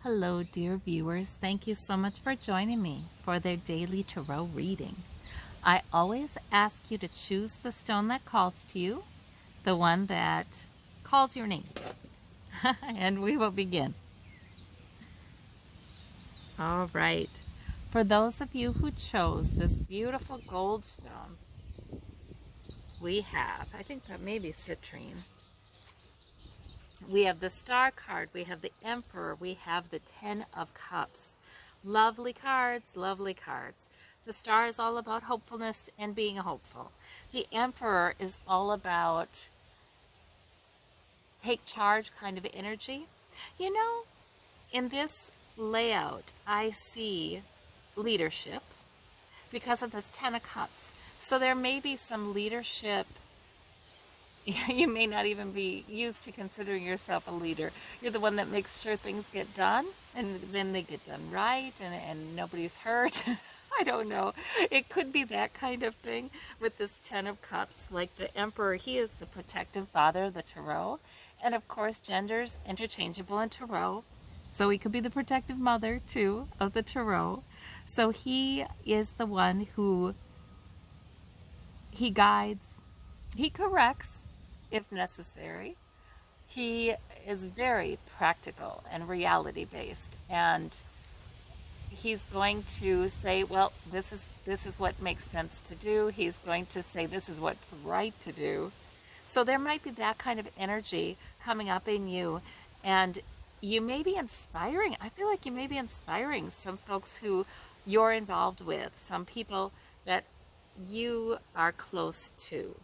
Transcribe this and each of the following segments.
Hello, dear viewers. Thank you so much for joining me for their daily tarot reading. I always ask you to choose the stone that calls to you, the one that calls your name, and we will begin. All right. For those of you who chose this beautiful gold stone, we have, I think that may be citrine. We have the Star card, we have the Emperor, we have the Ten of Cups. Lovely cards, lovely cards. The Star is all about hopefulness and being hopeful. The Emperor is all about take charge kind of energy. You know, in this layout, I see leadership because of this Ten of Cups. So there may be some leadership. You may not even be used to considering yourself a leader. You're the one that makes sure things get done, and then they get done right, and nobody's hurt. I don't know. It could be that kind of thing with this Ten of Cups. Like the Emperor, he is the protective father of the Tarot. And of course, gender's interchangeable in Tarot. So he could be the protective mother, too, of the Tarot. So he is the one who, he guides, he corrects, if necessary. He is very practical and reality-based, and he's going to say, well, this is what makes sense to do. He's going to say this is what's right to do. So there might be that kind of energy coming up in you, and you may be inspiring. I feel like you may be inspiring some folks who you're involved with, some people that you are close to.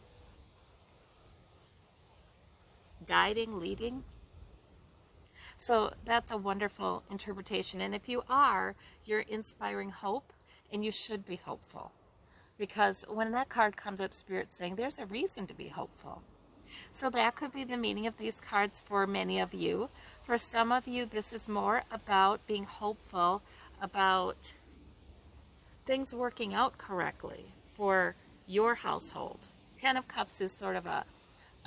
Guiding, leading. So that's a wonderful interpretation. And if you are, you're inspiring hope, and you should be hopeful. Because when that card comes up, Spirit's saying there's a reason to be hopeful. So that could be the meaning of these cards for many of you. For some of you, this is more about being hopeful, about things working out correctly for your household. Ten of Cups is sort of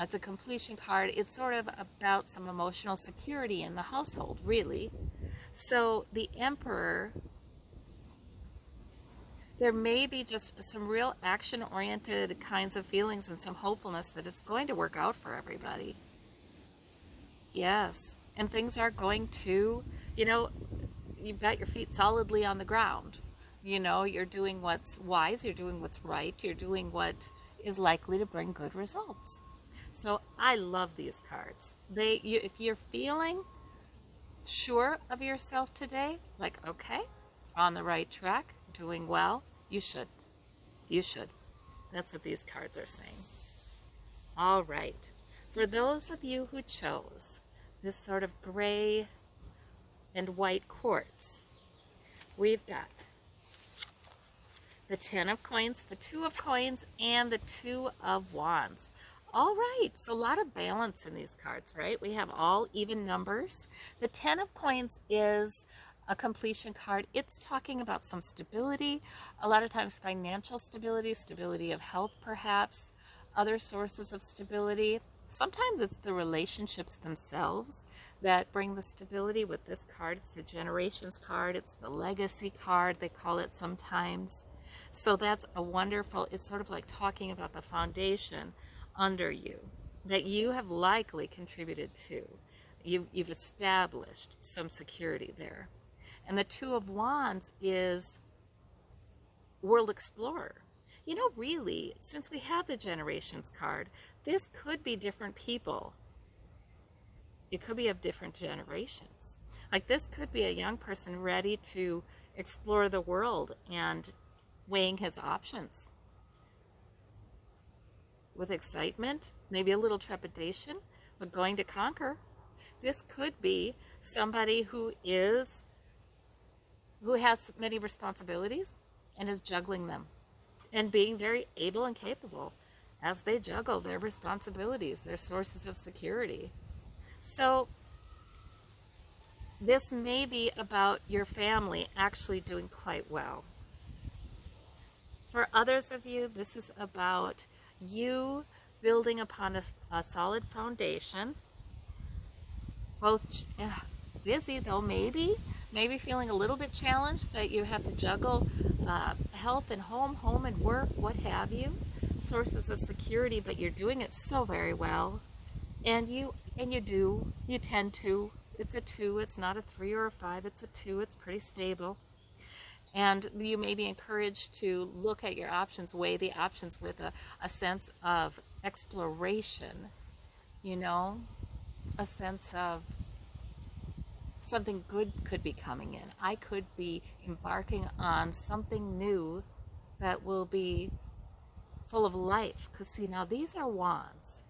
it's a completion card. It's sort of about some emotional security in the household, really. So the Emperor, there may be just some real action-oriented kinds of feelings and some hopefulness that it's going to work out for everybody. Yes, and things are going to, you know, you've got your feet solidly on the ground. You know, you're doing what's wise, you're doing what's right, you're doing what is likely to bring good results. So I love these cards. If you're feeling sure of yourself today, like, okay, on the right track, doing well, you should. You should. That's what these cards are saying. All right. For those of you who chose this sort of gray and white quartz, we've got the Ten of Coins, the Two of Coins, and the Two of Wands. All right, so a lot of balance in these cards, right? We have all even numbers. The Ten of Coins is a completion card. It's talking about some stability, a lot of times financial stability, stability of health perhaps, other sources of stability. Sometimes it's the relationships themselves that bring the stability with this card. It's the generations card. It's the legacy card, they call it sometimes. So that's a wonderful, it's sort of like talking about the foundation under you that you have likely contributed to. You've established some security there. And the Two of Wands is World Explorer. You know, really, since we have the Generations card, this could be different people. It could be of different generations. Like this could be a young person ready to explore the world and weighing his options with excitement, maybe a little trepidation, but going to conquer. This could be somebody who has many responsibilities and is juggling them and being very able and capable as they juggle their responsibilities, their sources of security. So this may be about your family actually doing quite well. For others of you, this is about you building upon a solid foundation. Both busy though, maybe feeling a little bit challenged that you have to juggle health and home and work, what have you, sources of security, but you're doing it so very well. And you tend to. It's a 2, it's not a 3 or a 5, it's a 2, it's pretty stable. And you may be encouraged to look at your options, weigh the options with a sense of exploration, you know, a sense of something good could be coming in. I could be embarking on something new that will be full of life. Because see, now these are wands.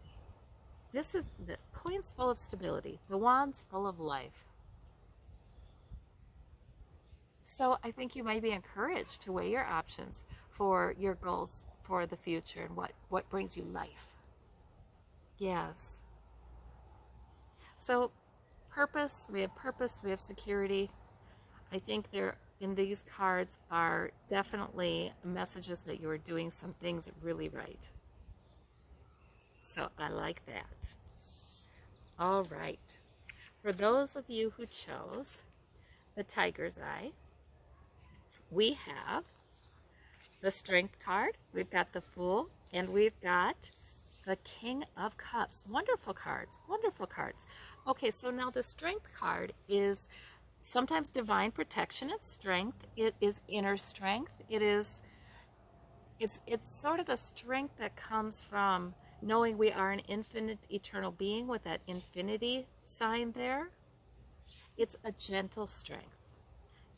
This is the coin's full of stability. The wand's full of life. So I think you might be encouraged to weigh your options for your goals for the future and what brings you life. Yes. So purpose, we have security. I think there in these cards are definitely messages that you are doing some things really right. So I like that. All right. For those of you who chose the Tiger's Eye, we have the Strength card, we've got the Fool, and we've got the King of Cups. Wonderful cards, wonderful cards. Okay, so now the Strength card is sometimes divine protection and strength. It is inner strength. It's sort of a strength that comes from knowing we are an infinite eternal being with that infinity sign there. It's a gentle strength.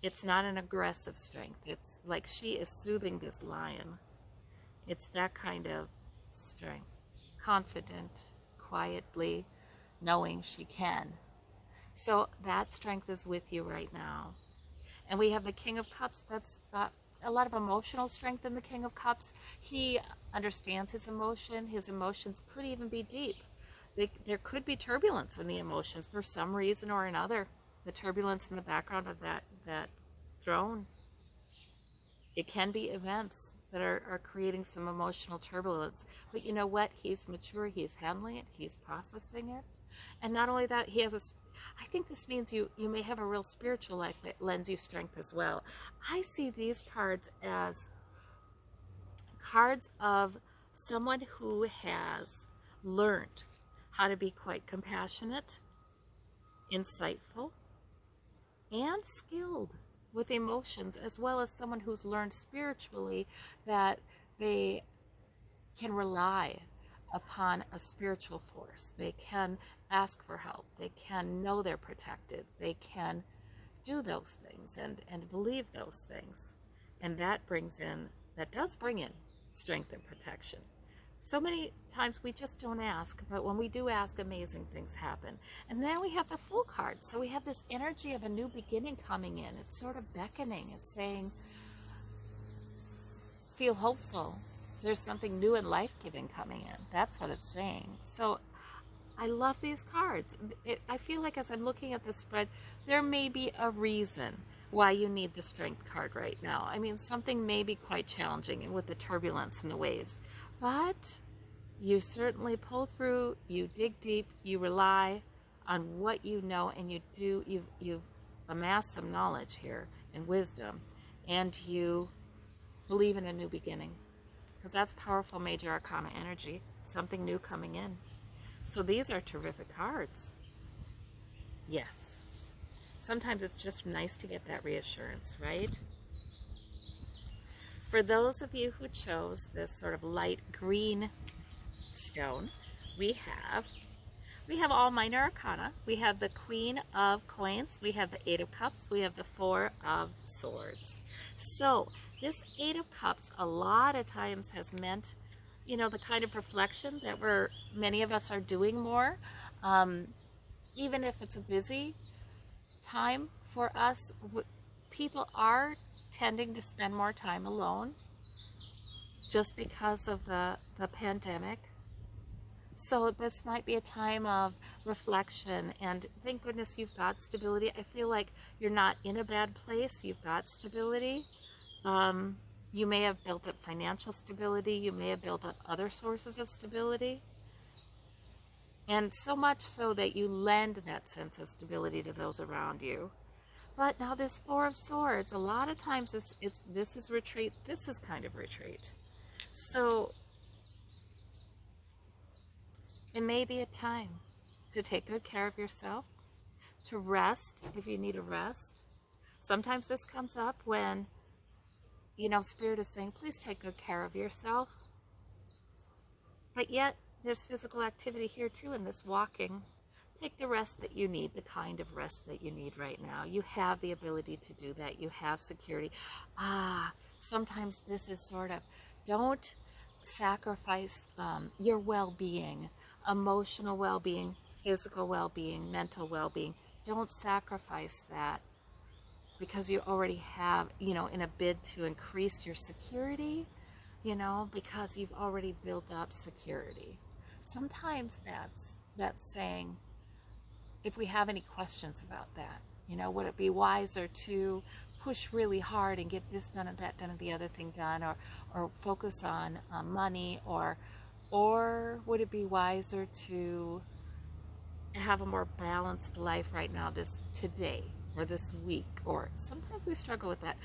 It's not an aggressive strength. It's like she is soothing this lion. It's that kind of strength. Confident, quietly, knowing she can. So that strength is with you right now. And we have the King of Cups. That's a lot of emotional strength in the King of Cups. He understands his emotion. His emotions could even be deep. There could be turbulence in the emotions for some reason or another. The turbulence in the background of that throne. It can be events that are creating some emotional turbulence. But you know what? He's mature. He's handling it. He's processing it. And not only that, I think this means you may have a real spiritual life that lends you strength as well. I see these cards as cards of someone who has learned how to be quite compassionate, insightful, and skilled with emotions, as well as someone who's learned spiritually that they can rely upon a spiritual force. They can ask for help. They can know they're protected. They can do those things and believe those things. And that does bring in strength and protection. So many times we just don't ask, but when we do ask, amazing things happen. And then we have the Fool card. So we have this energy of a new beginning coming in. It's sort of beckoning. It's saying, feel hopeful. There's something new and life-giving coming in. That's what it's saying. So I love these cards. I feel like as I'm looking at this spread, there may be a reason why you need the Strength card right now. I mean, something may be quite challenging and with the turbulence and the waves. But you certainly pull through, you dig deep, you rely on what you know, and you've amassed some knowledge here and wisdom, and you believe in a new beginning. Because that's powerful major arcana energy, something new coming in. So these are terrific cards. Yes. Sometimes it's just nice to get that reassurance, right? For those of you who chose this sort of light green stone, we have all minor arcana. We have the Queen of Coins, we have the 8 of Cups, we have the 4 of Swords. So this 8 of Cups a lot of times has meant, you know, the kind of reflection that many of us are doing more. Even if it's a busy time for us, people are tending to spend more time alone just because of the pandemic. So this might be a time of reflection, and thank goodness you've got stability. I feel like you're not in a bad place. You've got stability. You may have built up financial stability. You may have built up other sources of stability. And so much so that you lend that sense of stability to those around you. But now this Four of Swords, a lot of times this is retreat. This is kind of retreat. So it may be a time to take good care of yourself, to rest if you need a rest. Sometimes this comes up when, Spirit is saying, please take good care of yourself. But yet, there's physical activity here too in this walking. Take the rest that you need, the kind of rest that you need right now. You have the ability to do that. You have security. Sometimes this is sort of, don't sacrifice your well-being, emotional well-being, physical well-being, mental well-being. Don't sacrifice that because you already have, in a bid to increase your security, because you've already built up security. Sometimes that's saying, if we have any questions about that, would it be wiser to push really hard and get this done and that done and the other thing done, or focus on money, or would it be wiser to have a more balanced life right now, today, or this week? Or sometimes we struggle with that.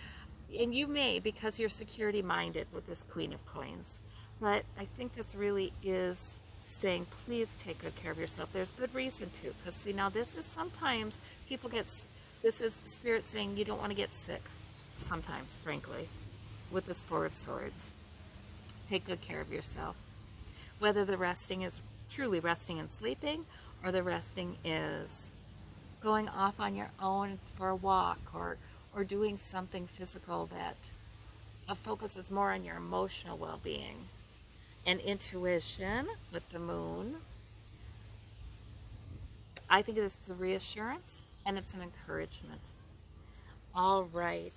And you may, because you're security minded with this Queen of Coins. But I think this really is saying, please take good care of yourself. There's good reason to, because see, now this is sometimes this is Spirit saying you don't want to get sick sometimes, frankly, with this Four of Swords. Take good care of yourself. Whether the resting is truly resting and sleeping, or the resting is going off on your own for a walk, or doing something physical that focuses more on your emotional well-being and intuition with the Moon. I think this is a reassurance and it's an encouragement. All right.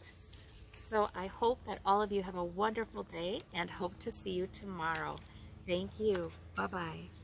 So I hope that all of you have a wonderful day and hope to see you tomorrow. Thank you. Bye-bye.